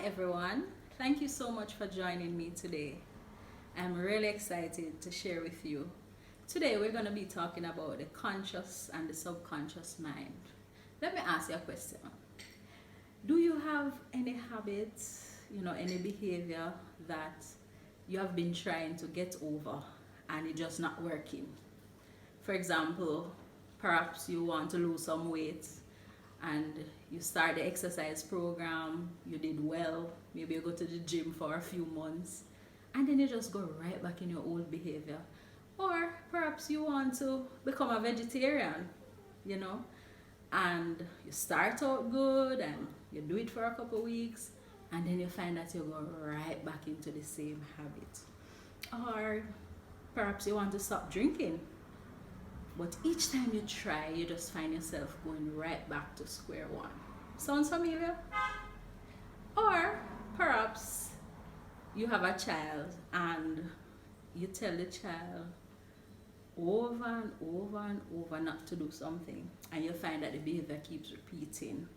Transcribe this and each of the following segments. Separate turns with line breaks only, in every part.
everyone. Thank you so much for joining me today. I'm really excited to share with you. Today we're going to be talking about the conscious and the subconscious mind. Let me ask you a question. Do you have any habits, any behavior that you have been trying to get over and it's just not working? For example, perhaps you want to lose some weight and you start the exercise program, you did well, maybe you go to the gym for a few months, and then you just go right back in your old behavior. Or perhaps you want to become a vegetarian, and you start out good and you do it for a couple weeks, and then you find that you go right back into the same habit. Or perhaps you want to stop drinking, but each time you try, you just find yourself going right back to square one. Sounds familiar? Or perhaps you have a child and you tell the child over and over and over not to do something, and you find that the behavior keeps repeating.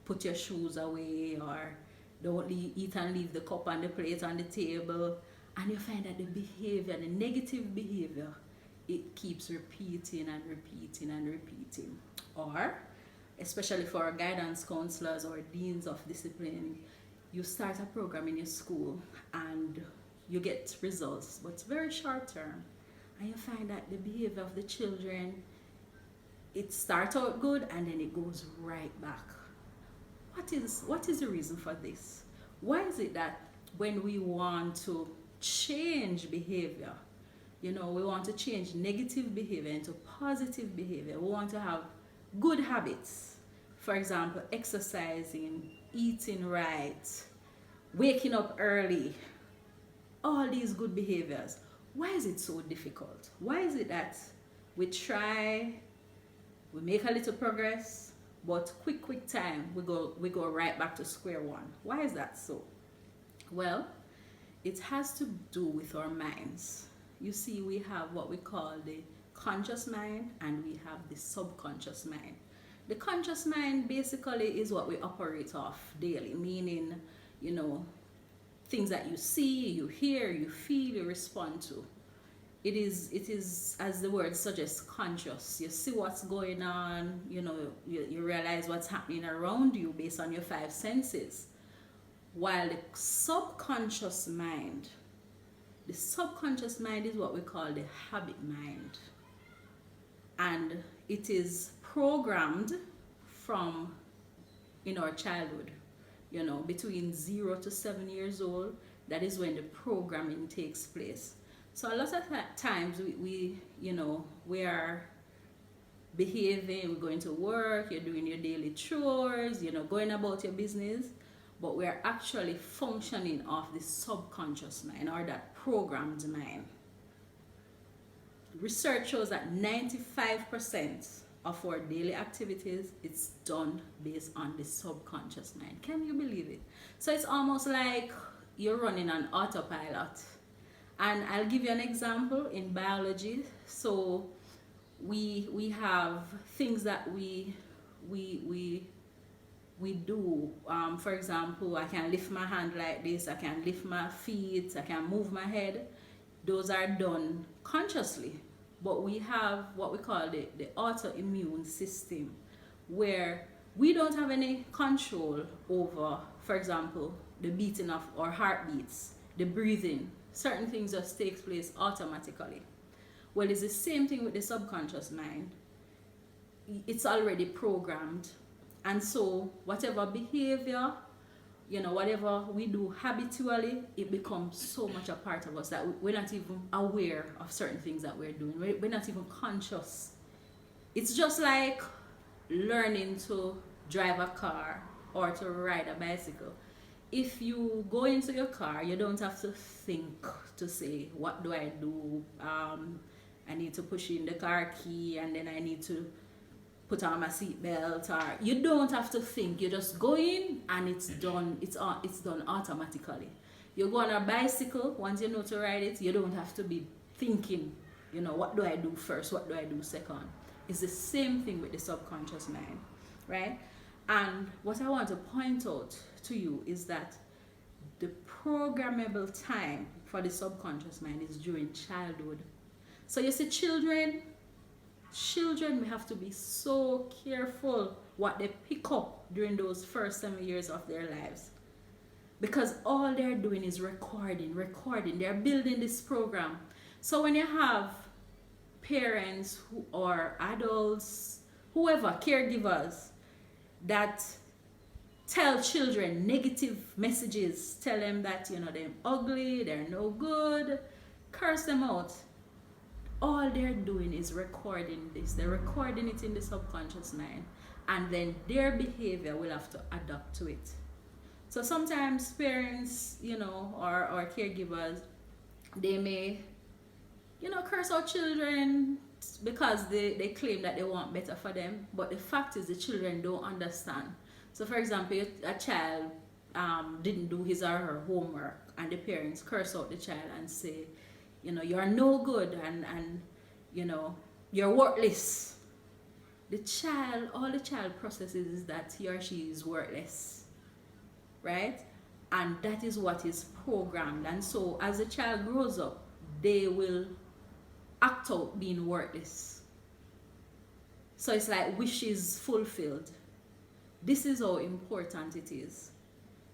Put your shoes away, or don't eat and leave the cup and the plate on the table, and you find that the behavior, the negative behavior, it keeps repeating and repeating and repeating. Or, especially for guidance counselors or deans of discipline, you start a program in your school and you get results, but it's very short term, and you find that the behavior of the children, it starts out good and then it goes right back. What is the reason for this? Why is it that when we want to change behavior, we want to change negative behavior into positive behavior, we want to have good habits, for example, exercising, eating right, waking up early, all these good behaviors, why is it so difficult? Why is it that we try, we make a little progress, but quick time we go right back to square one? Why is that so? Well, it has to do with our minds. You see, we have what we call the conscious mind and we have the subconscious mind. The conscious mind basically is what we operate off daily, meaning, things that you see, you hear, you feel, you respond to. It is, as the word suggests, conscious. You see what's going on, you realize what's happening around you based on your five senses. While the subconscious mind is what we call the habit mind. And it is programmed from in our childhood, between 0 to 7 years old. That is when the programming takes place. So a lot of times we are behaving, we're going to work, you're doing your daily chores, going about your business, but we are actually functioning off the subconscious mind, or that programmed mind. Research shows that 95% of our daily activities, it's done based on the subconscious mind. Can you believe it? So it's almost like you're running on autopilot. And I'll give you an example in biology. So we have things that we do. For example, I can lift my hand like this, I can lift my feet, I can move my head. Those are done consciously. But we have what we call the autoimmune system, where we don't have any control over, for example, the beating of our heartbeats, the breathing. Certain things just takes place automatically. Well, it's the same thing with the subconscious mind. It's already programmed. And so whatever behavior, whatever we do habitually, it becomes so much a part of us that we're not even aware of certain things that we're doing. We're not even conscious. It's just like learning to drive a car or to ride a bicycle. If you go into your car, you don't have to think to say, what do I do? I need to push in the car key, and then I need to put on my seatbelt. Or you don't have to think. You just go in and it's done. It's done automatically. You go on a bicycle, once you know to ride it, you don't have to be thinking, what do I do first? What do I do second? It's the same thing with the subconscious mind, right? And what I want to point out to you is that the programmable time for the subconscious mind is during childhood. So you see, children, we have to be so careful what they pick up during those first 7 years of their lives, because all they're doing is recording. They're building this program. So when you have parents who are adults, whoever, caregivers, that tell children negative messages, tell them that, you know, they're ugly, they're no good, curse them out, all they're doing is recording this. They're recording it in the subconscious mind, and then their behavior will have to adapt to it. So sometimes parents, you know, or caregivers, they may, you know, curse out children because they claim that they want better for them, but the fact is the children don't understand. So for example, a child didn't do his or her homework, and the parents curse out the child and say, you know, you're no good, and you know, you're worthless. All the child processes is that he or she is worthless, right? And that is what is programmed. And so as the child grows up, they will act out being worthless. So it's like wishes fulfilled. This is how important it is.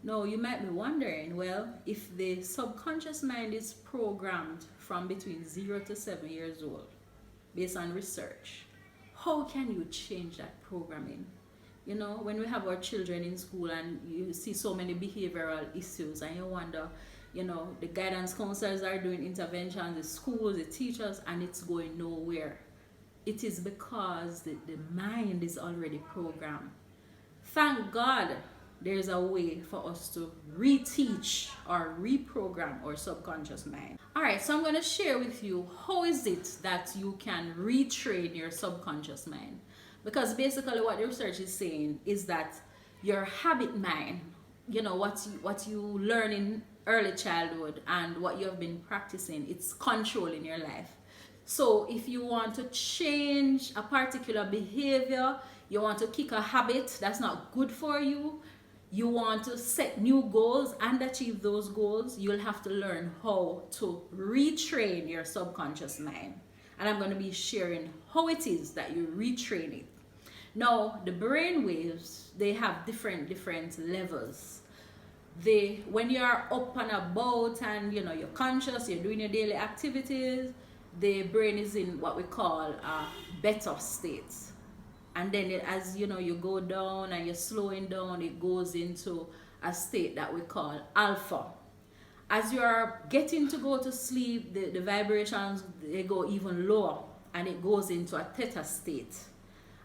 Now you might be wondering, well, if the subconscious mind is programmed from between 0 to 7 years old, based on research, how can you change that programming? You know, when we have our children in school and you see so many behavioral issues, and you wonder, you know, the guidance counselors are doing interventions, the schools, the teachers, and it's going nowhere. It is because the mind is already programmed. Thank God there's a way for us to reteach or reprogram our subconscious mind. Alright, so I'm going to share with you how is it that you can retrain your subconscious mind. Because basically what the research is saying is that your habit mind, you know, what you learn in early childhood and what you have been practicing, it's controlling your life. So if you want to change a particular behavior, you want to kick a habit that's not good for you, you want to set new goals and achieve those goals, you'll have to learn how to retrain your subconscious mind. And I'm going to be sharing how it is that you retrain it. Now, the brain waves, they have different levels. When you are up and about and, you know, you're conscious, you're doing your daily activities, the brain is in what we call a beta state. And then as you know, you go down and you're slowing down, it goes into a state that we call alpha. As you are getting to go to sleep, the vibrations, they go even lower, and it goes into a theta state.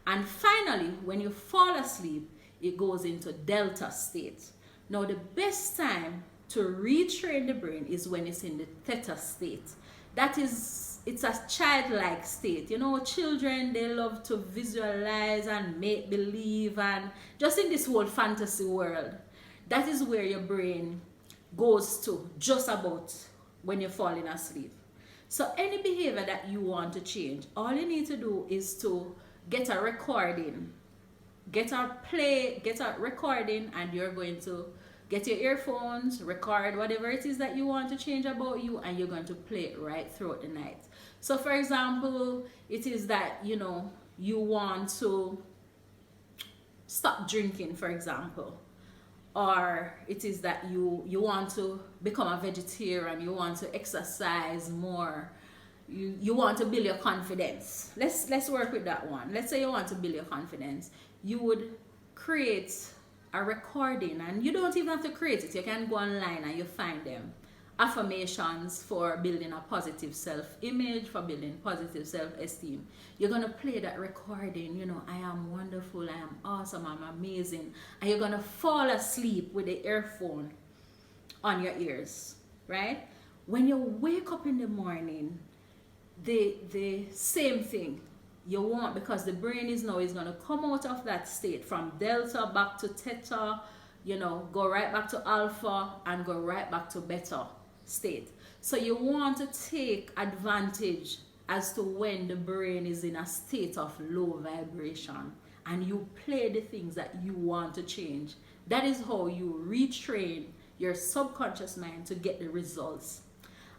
And finally, when you fall asleep, it goes into delta state. Now, the best time to retrain the brain is when it's in the theta state. That is, it's a childlike state. You know, children, they love to visualize and make believe, and just in this whole fantasy world. That is where your brain goes to just about when you're falling asleep. So any behavior that you want to change, all you need to do is to get a recording, get a recording, and you're going to get your earphones, record whatever it is that you want to change about you, and you're going to play it right throughout the night. So for example, it is that, you know, you want to stop drinking, for example. Or it is that you want to become a vegetarian, you want to exercise more, you want to build your confidence. Let's work with that one. Let's say you want to build your confidence. You would create a recording, and you don't even have to create it. You can go online and you find them. Affirmations for building a positive self-image, for building positive self-esteem. You're going to play that recording, you know, I am wonderful, I am awesome, I'm amazing. And you're going to fall asleep with the earphone on your ears, right? When you wake up in the morning, the same thing. You want, because the brain is going to come out of that state from delta back to theta, you know, go right back to alpha and go right back to beta state. So you want to take advantage as to when the brain is in a state of low vibration and you play the things that you want to change. That is how you retrain your subconscious mind to get the results.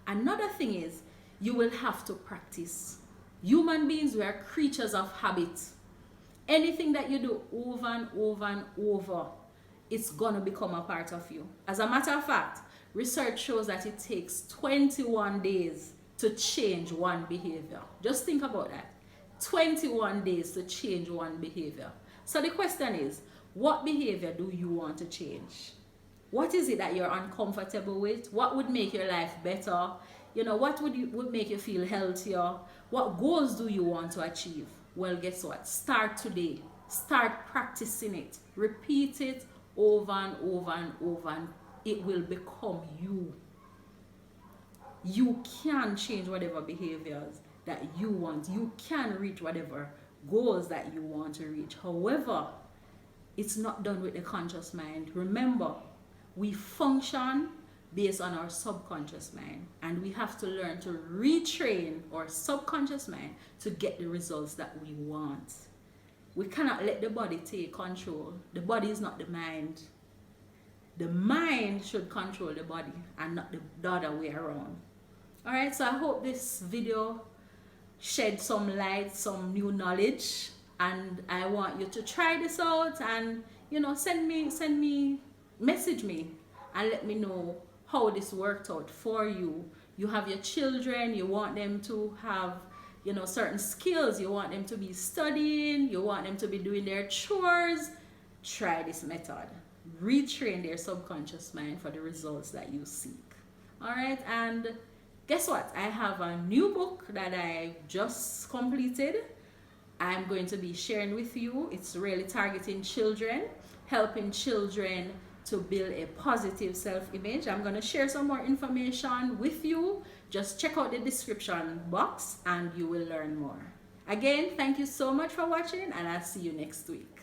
Another thing is, you will have to practice. Human beings, we are creatures of habit. Anything that you do over and over and over, it's gonna become a part of you. As a matter of fact, research shows that it takes 21 days to change one behavior. Just think about that. 21 days to change one behavior. So the question is, what behavior do you want to change? What is it that you're uncomfortable with? What would make your life better? You know, what would make you feel healthier? What goals do you want to achieve? Well, guess what? Start today. Start practicing it. Repeat it over and over and over, and it will become you. You can change whatever behaviors that you want. You can reach whatever goals that you want to reach. However, it's not done with the conscious mind. Remember, we function based on our subconscious mind, and we have to learn to retrain our subconscious mind to get the results that we want. We cannot let the body take control. The body is not the mind. The mind should control the body and not the other way around. Alright, so I hope this video shed some light, some new knowledge, and I want you to try this out and, you know, message me and let me know how this worked out for you. You have your children, you want them to have, you know, certain skills, you want them to be studying, you want them to be doing their chores. Try this method. Retrain their subconscious mind for the results that you seek. Alright, and guess what? I have a new book that I just completed. I'm going to be sharing with you. It's really targeting children, helping children to build a positive self-image. I'm going to share some more information with you. Just check out the description box and you will learn more. Again, thank you so much for watching, and I'll see you next week.